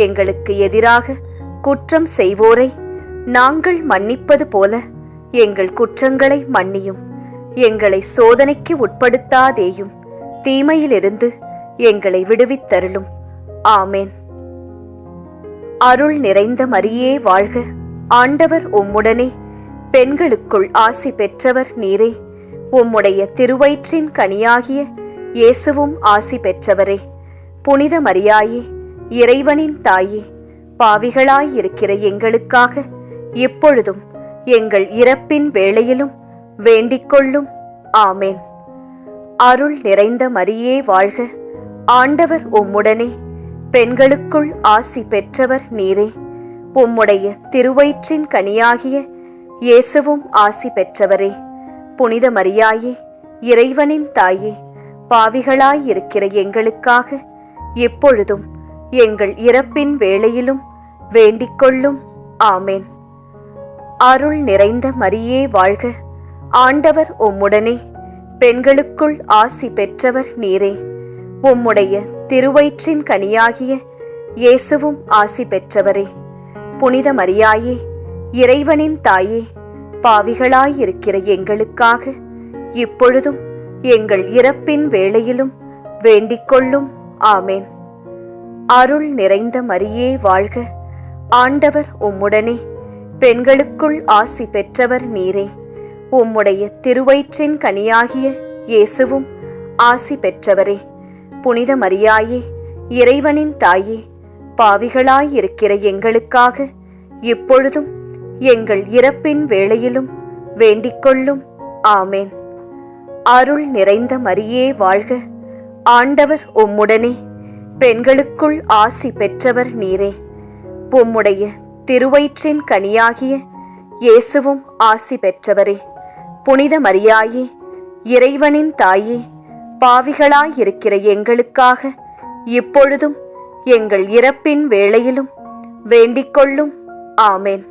எங்களுக்கு எதிராக குற்றம் செய்வோரை நாங்கள் மன்னிப்பது போல எங்கள் குற்றங்களை மன்னியும். எங்களை சோதனைக்கு உட்படுத்தாதேயும், தீமையிலிருந்து எங்களை விடுவித்தருளும். ஆமேன். அருள் நிறைந்த மரியே வாழ்க, ஆண்டவர் உம்முடனே, பெண்களுக்குள் ஆசி பெற்றவர் நீரே. உம்முடைய திருவயிற்றின் கனியாகிய இயேசுவும் ஆசி பெற்றவரே. புனித மரியாயே, இறைவனின் தாயே, பாவிகளாயிருக்கிற எங்களுக்காக இப்பொழுதும் எங்கள் இறப்பின் வேளையிலும் வேண்டிக்கொள்ளும். ஆமேன். அருள் நிறைந்த மரியே வாழ்க, ஆண்டவர் உம்முடனே, பெண்களுக்குள் ஆசி பெற்றவர் நீரே. உம்முடைய திருவயிற்றின் கனியாகிய இயேசுவும் ஆசி பெற்றவரே. புனித மரியாயே, இறைவனின் தாயே, பாவிகளாயிருக்கிற எங்களுக்காக இப்பொழுதும் எங்கள் இறப்பின் வேளையிலும் வேண்டிக்கொள்ளும். ஆமேன். அருள் நிறைந்த மரியே வாழ்க, ஆண்டவர் உம்முடனே, பெண்களுக்குள் ஆசி பெற்றவர் நீரே. உம்முடைய திருவயிற்றின் கனியாகிய இயேசுவும் ஆசி பெற்றவரே. புனித மரியாயே, இறைவனின் தாயே, பாவிகளாயிருக்கிற எங்களுக்காக இப்பொழுதும் எங்கள் இறப்பின் வேளையிலும் வேண்டிக்கொள்ளும். ஆமேன். அருள் நிறைந்த மரியே வாழ்க, ஆண்டவர் உம்முடனே, பெண்களுக்குள் ஆசி பெற்றவர் நீரே. உம்முடைய திருவயிற்றின் கனியாகிய இயேசுவும் ஆசி பெற்றவரே. புனித மரியாயே, இறைவனின் தாயே, பாவிகளாயிருக்கிற எங்களுக்காக இப்பொழுதும் எங்கள் இறப்பின் வேளையிலும் வேண்டிக்கொள்ளும். ஆமேன். அருள் நிறைந்த மரியே வாழ்க, ஆண்டவர் உம்முடனே, பெண்களுக்குள் ஆசி பெற்றவர் நீரே. உம்முடைய திருவயிற்றின் கனியாகிய இயேசுவும் ஆசி பெற்றவரே. புனித மரியாயே, இறைவனின் தாயே, பாவிகளாயிருக்கிற எங்களுக்காக இப்பொழுதும் எங்கள் இறப்பின் வேளையிலும் வேண்டிக்கொள்ளும். ஆமேன்.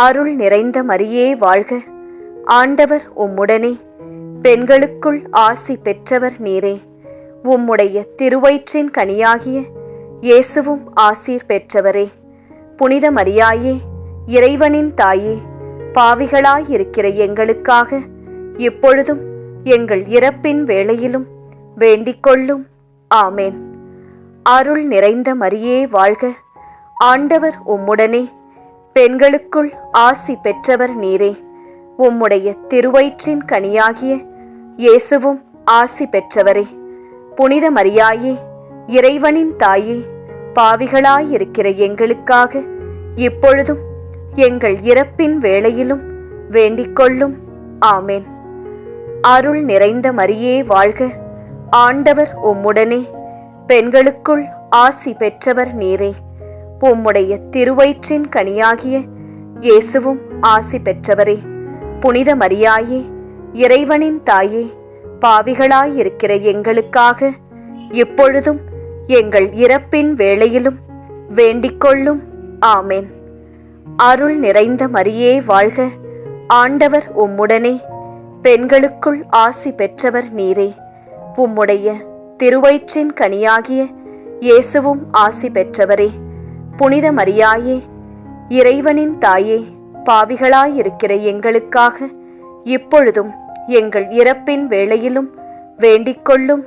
அருள் நிறைந்த மரியே வாழ்க, ஆண்டவர் உம்முடனே, பெண்களுக்குள் ஆசி பெற்றவர் நீரே. உம்முடைய திருவயிற்றின் கனியாகிய இயேசுவும் ஆசீர் பெற்றவரே. புனித மரியாயே, இறைவனின் தாயே, பாவிகளாயிருக்கிற எங்களுக்காக இப்பொழுதும் எங்கள் இறப்பின் வேளையிலும் வேண்டிக்கொள்ளும். ஆமேன். அருள் நிறைந்த மரியே வாழ்க, ஆண்டவர் உம்முடனே, பெண்களுக்குள் ஆசி பெற்றவர் நீரே. உம்முடைய திருவயிற்றின் கனியாகிய இயேசுவும் ஆசி பெற்றவரே. புனித மரியாயே, இறைவனின் தாயே, பாவிகளாயிருக்கிற எங்களுக்காக இப்பொழுதும் எங்கள் இறப்பின் வேளையிலும் வேண்டிக்கொள்ளும். ஆமேன். அருள் நிறைந்த மரியே வாழ்க, ஆண்டவர் உம்முடனே, பெண்களுக்குள் ஆசி பெற்றவர் நீரே. உம்முடைய திருவயிற்றின் கனியாகிய இயேசுவும் ஆசி பெற்றவரே. புனித மரியாயே, இறைவனின் தாயே, பாவிகளாயிருக்கிற எங்களுக்காக இப்பொழுதும் எங்கள் இறப்பின் வேளையிலும் வேண்டிக்கொள்ளும். ஆமேன். அருள் நிறைந்த மரியே வாழ்க, ஆண்டவர் உம்முடனே, பெண்களுக்குள் ஆசி பெற்றவர் நீரே. உம்முடைய திருவயிற்றின் கனியாகிய இயேசுவும் ஆசி பெற்றவரே. புனித மரியாயே, இறைவனின் தாயே, பாவிகளாயிருக்கிற எங்களுக்காக இப்பொழுதும் எங்கள் இறப்பின் வேளையிலும் வேண்டிக்கொள்ளும்.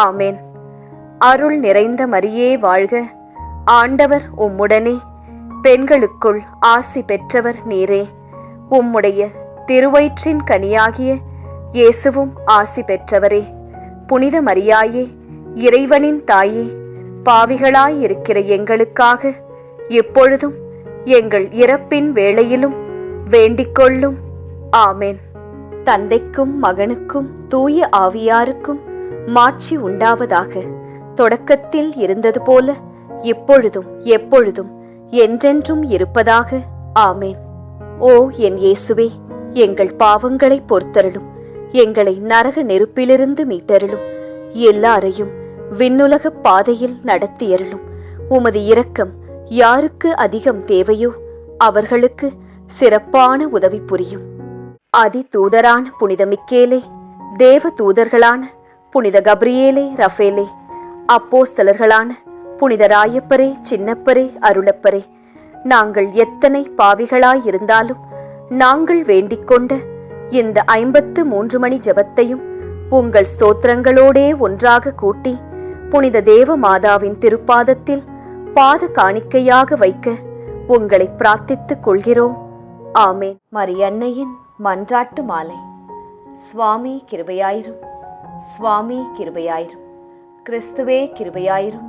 ஆமேன். அருள் நிறைந்த மரியே வாழ்க, ஆண்டவர் உம்முடனே, பெண்களுக்குள் ஆசி பெற்றவர் நீரே. உம்முடைய திருவயிற்றின் கனியாகிய இயேசுவும் ஆசி பெற்றவரே. புனித மரியாயே, இறைவனின் தாயே, பாவிகளாயிருக்கிற எங்களுக்காக இப்பொழுதும் எங்கள் இறப்பின் வேளையிலும் வேண்டிக்கொள்ளும். ஆமேன். தந்தைக்கும் மகனுக்கும் தூய ஆவியாருக்கும் மாட்சி உண்டாவதாக. தொடக்கத்தில் இருந்தது போல இப்பொழுதும் எப்பொழுதும் என்றென்றும் இருப்பதாக. ஆமேன். ஓ என் இயேசுவே, எங்கள் பாவங்களை பொறுத்தருளும், எங்களை நரக நெருப்பிலிருந்து மீட்டருளும், எல்லாரையும் விண்ணுலக பாதையில் நடத்தியருளும். உமது இரக்கம் யாருக்கு அதிகம் தேவையோ அவர்களுக்கு சிறப்பான உதவி புரியும். அதி தூதரான புனித மிக்கேலே, தேவ தூதர்களான புனித கப்ரியேலே, ரஃபேலே, அப்போஸ்தலர்களான புனித ராயப்பரே, சின்னப்பரே, அருளப்பரே, நாங்கள் எத்தனை பாவிகளாயிருந்தாலும் நாங்கள் வேண்டிக்கொண்ட இந்த 53 மணி ஜெபத்தையும் உங்கள் ஸ்தோத்திரங்களோடே ஒன்றாக கூட்டி புனித தேவ மாதாவின் திருப்பாதத்தில் பாத காணிக்கையாக வைக்க உங்களை பிரார்த்தித்துக் கொள்கிறோம். ஆமேன். மரியன்னையின் மன்றாட்டு மாலை. சுவாமி கிருபையாயிரும், சுவாமி கிருபையாயிரும், கிறிஸ்துவே கிருபையாயிரும்,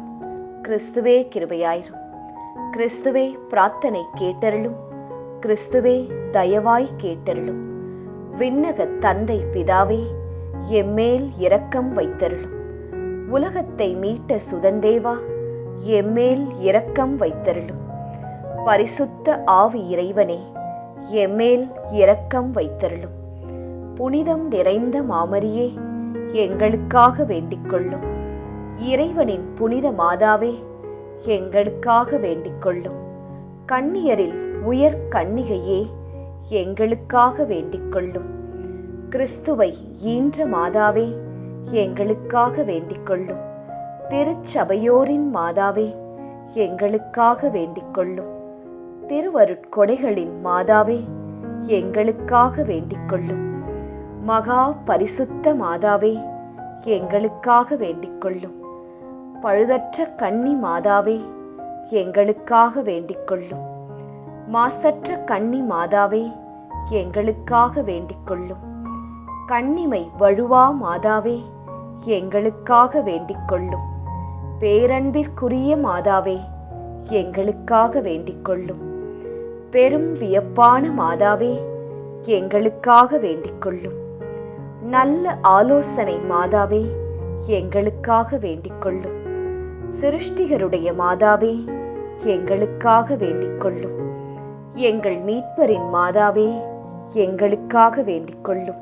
கிறிஸ்துவே கிருபையாயிரும், கிறிஸ்துவே பிரார்த்தனை கேட்டருளும், கிறிஸ்துவே தயவாய் கேட்டருளும். விண்ணக தந்தை பிதாவே, எம்மேல் இரக்கம் வைத்தருளும். உலகத்தை மீட்ட சுதந்தேவா, எம்மேல் இரக்கம் வைத்தருளும். பரிசுத்த ஆவி இறைவனே, எம்மேல் இரக்கம் வைத்தருளும். புனிதம் நிறைந்த மாமரியே, எங்களுக்காக வேண்டிக்கொள்ளும். இறைவனின் புனித மாதாவே, எங்களுக்காக வேண்டிக் கொள்ளும். கன்னியரில் உயர் கன்னிகையே, எங்களுக்காக வேண்டிக் கொள்ளும். கிறிஸ்துவை ஈன்ற மாதாவே, எங்களுக்காக வேண்டிக் கொள்ளும். திருச்சபையோரின் மாதாவே, எங்களுக்காக வேண்டிக் கொள்ளும். திருவருட்கொடைகளின் மாதாவே, எங்களுக்காக வேண்டிக் கொள்ளும். மகா பரிசுத்த மாதாவே, எங்களுக்காக வேண்டிக் கொள்ளும். பழுதற்ற கன்னி மாதாவே, எங்களுக்காக வேண்டிக் கொள்ளும். மாசற்ற கன்னி மாதாவே, எங்களுக்காக வேண்டிக் கொள்ளும். கன்னிமை வழுவா மாதாவே, எங்களுக்காக வேண்டிக் கொள்ளும். பேரன்பிற்குரிய மாதாவே, எங்களுக்காக வேண்டிக் கொள்ளும். பெரும் வியப்பான மாதாவே, எங்களுக்காக வேண்டிக் கொள்ளும். நல்ல ஆலோசனை மாதாவே, எங்களுக்காக வேண்டிக் கொள்ளும். சிருஷ்டிகருடைய மாதாவே, எங்களுக்காக வேண்டிக் கொள்ளும். எங்கள் மீட்பரின் மாதாவே, எங்களுக்காக வேண்டிக் கொள்ளும்.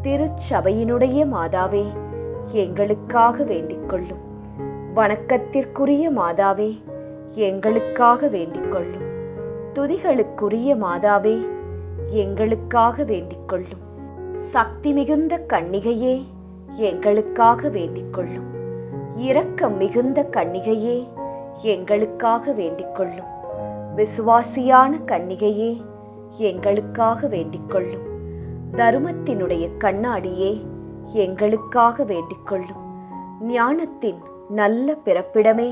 திருச்சபையினுடைய மாதாவே, எங்களுக்காக வேண்டிக் கொள்ளும். வணக்கத்திற்குரிய மாதாவே, எங்களுக்காக வேண்டிக் கொள்ளும். துதிகளுக்குரிய மாதாவே, எங்களுக்காக வேண்டிக் கொள்ளும். சக்தி மிகுந்த கன்னிகையே, எங்களுக்காக வேண்டிக் கொள்ளும். இரக்கம் மிகுந்த கன்னிகையே, எங்களுக்காக வேண்டிக் கொள்ளும். விசுவாசியான கன்னிகையே, எங்களுக்காக வேண்டிக் கொள்ளும். தருமத்தினுடைய கண்ணாடியே, எங்களுக்காக வேண்டிக் கொள்ளும். ஞானத்தின் நல்ல பிறப்பிடமே,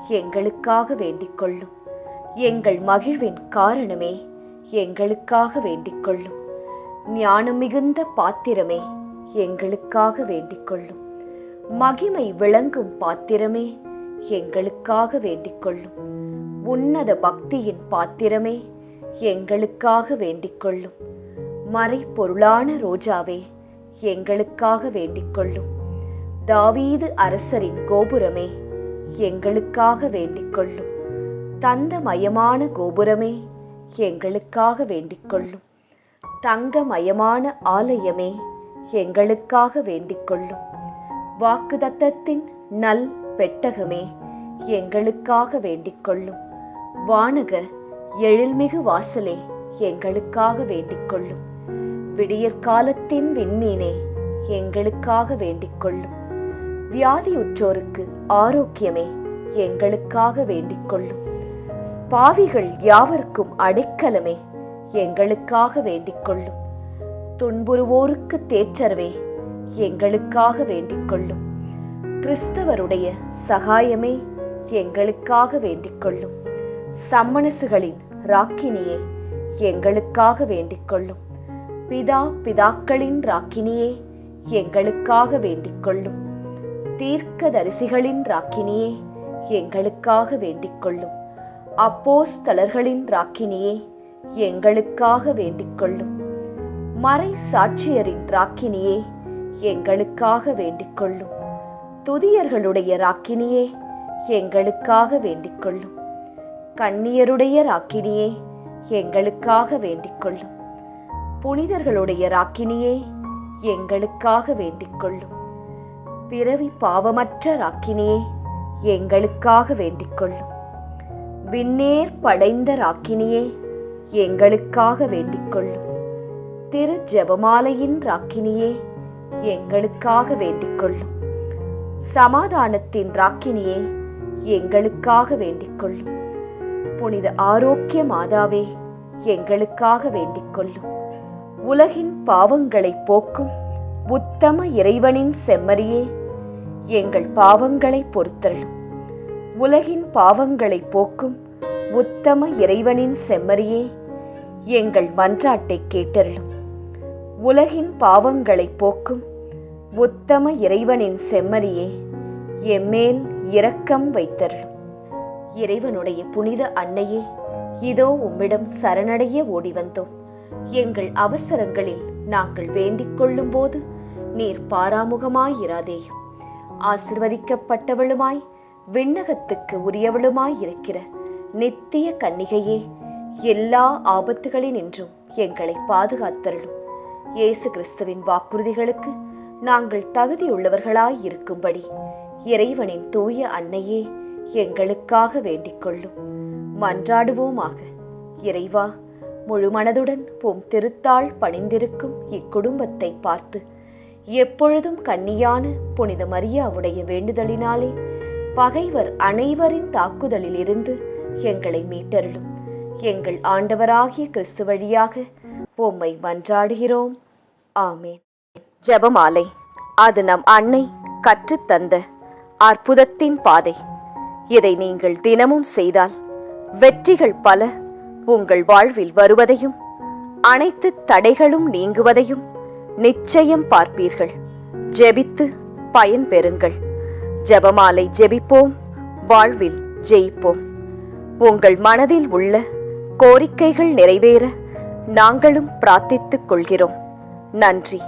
எங்களுக்காக வேண்டிக் கொள்ளும். எங்கள் மகிழ்வின் காரணமே, எங்களுக்காக வேண்டிக் கொள்ளும். ஞானம் மிகுந்த பாத்திரமே, எங்களுக்காக வேண்டிக் கொள்ளும். மகிமை விளங்கும் பாத்திரமே, எங்களுக்காக வேண்டிக் கொள்ளும். உன்னத பக்தியின் பாத்திரமே, எங்களுக்காக வேண்டிக் கொள்ளும். மறைபொருளான ரோஜாவே, எங்களுக்காக வேண்டிக் கொள்ளும். தாவீது அரசரின் கோபுரமே, எங்களுக்காக வேண்டிக் கொள்ளும். தந்தமயமான கோபுரமே, எங்களுக்காக வேண்டிக் கொள்ளும். தங்கமயமான ஆலயமே, எங்களுக்காக வேண்டிக் கொள்ளும். வாக்குதத்தத்தின் நல் பெட்டகமே, எங்களுக்காக வேண்டிக் கொள்ளும். வானக எழில்மிகு வாசலே, எங்களுக்காக வேண்டிக் கொள்ளும். விடியற்காலத்தின் விண்மீனே, எங்களுக்காக வேண்டிக் கொள்ளும். வியாதியுற்றோருக்கு ஆரோக்கியமே, எங்களுக்காக வேண்டிக் கொள்ளும். பாவிகள் யாவர்க்கும் அடைக்கலமே, எங்களுக்காக வேண்டிக் கொள்ளும். துன்புறுவோருக்கு தேற்றரவே, எங்களுக்காக வேண்டிக் கொள்ளும். கிறிஸ்தவருடைய சகாயமே, எங்களுக்காக வேண்டிக் கொள்ளும். சம்மனசுகளின் ராக்கினியே, எங்களுக்காக வேண்டிக் கொள்ளும். பிதாக்களின் ராக்கினியே, எங்களுக்காக வேண்டிக் கொள்ளும். தீர்க்கதரிசிகளின் ராக்கினியே, எங்களுக்காக வேண்டிக் கொள்ளும். அப்போஸ்தலர்களின் ராக்கினியே, எங்களுக்காக வேண்டிக் கொள்ளும். மறை சாட்சியரின் ராக்கினியே, எங்களுக்காக வேண்டிக் கொள்ளும். துதியர்களுடைய ராக்கினியே, எங்களுக்காக வேண்டிக் கொள்ளும். கன்னியருடைய ராக்கினியே, எங்களுக்காக வேண்டிக் கொள்ளும். புனிதர்களுடைய ராக்கினியே, எங்களுக்காக வேண்டிக் கொள்ளும். பிறவி பாவமற்ற ராக்கினியே, எங்களுக்காக வேண்டிக் கொள்ளும். விண்ணேர் படைந்த ராக்கினியே, எங்களுக்காக வேண்டிக் கொள்ளும். திரு ஜெபமாலையின் ராக்கினியே, எங்களுக்காக வேண்டிக் கொள்ளும். சமாதானத்தின் ராக்கினியே, எங்களுக்காக வேண்டிக் கொள்ளும். புனித ஆரோக்கிய மாதாவே, எங்களுக்காக வேண்டிக் கொள்ளும். உலகின் பாவங்களை போக்கும் உத்தம இறைவனின் செம்மறியே, எங்கள் பாவங்களை பொறுத்தருளும். உலகின் பாவங்களை போக்கும் உத்தம இறைவனின் செம்மறியே, எங்கள் மன்றாட்டை கேட்டருளும். உலகின் பாவங்களை போக்கும் உத்தம இறைவனின் செம்மறியே, எம்மேல் இரக்கம் வைத்தருளும். இறைவனுடைய புனித அன்னையே, இதோ உம்மிடம் சரணடைய ஓடி வந்தோம். எங்கள் அவசரங்களில் நாங்கள் வேண்டிக் கொள்ளும் போது நீர் பாராமுகமாயிராதேயும். ஆசிர்வதிக்கப்பட்டவளுமாய் விண்ணகத்துக்கு உரியவளுமாயிருக்கிற நித்திய கன்னிகையே, எல்லா ஆபத்துகளினின்றும் எங்களை பாதுகாத்தருளும். இயேசு கிறிஸ்துவின் வாக்குறுதிகளுக்கு நாங்கள் தகுதியுள்ளவர்களாயிருக்கும்படி இறைவனின் தூய அன்னையே, எங்களுக்காக வேண்டிக் கொள்ளும். மன்றாடுவோமாக. இறைவா, முழு மனதுடன் உம் திருத்தாள் பணிந்திருக்கும் இக்குடும்பத்தை பார்த்து எப்பொழுதும் கன்னியான புனித மரியாவுடைய வேண்டுதலினாலே பகைவர் அனைவரின் தாக்குதலில் இருந்து எங்களை மீட்டருளும். எங்கள் ஆண்டவராகிய கிறிஸ்து வழியாக உம்மை மன்றாடுகிறோம். ஆமேன். ஜெபமாலை. அது நம் அன்னை கற்றுத்தந்த அற்புதத்தின் பாதை. இதை நீங்கள் தினமும் செய்தால் வெற்றிகள் பல உங்கள் வாழ்வில் வருவதையும் அனைத்து தடைகளும் நீங்குவதையும் நிச்சயம் பார்ப்பீர்கள். ஜெபித்து பயன்பெறுங்கள். ஜெபமாலை ஜெபிப்போம், வாழ்வில் ஜெயிப்போம். உங்கள் மனதில் உள்ள கோரிக்கைகள் நிறைவேற நாங்களும் பிரார்த்தித்துக் கொள்கிறோம். நன்றி.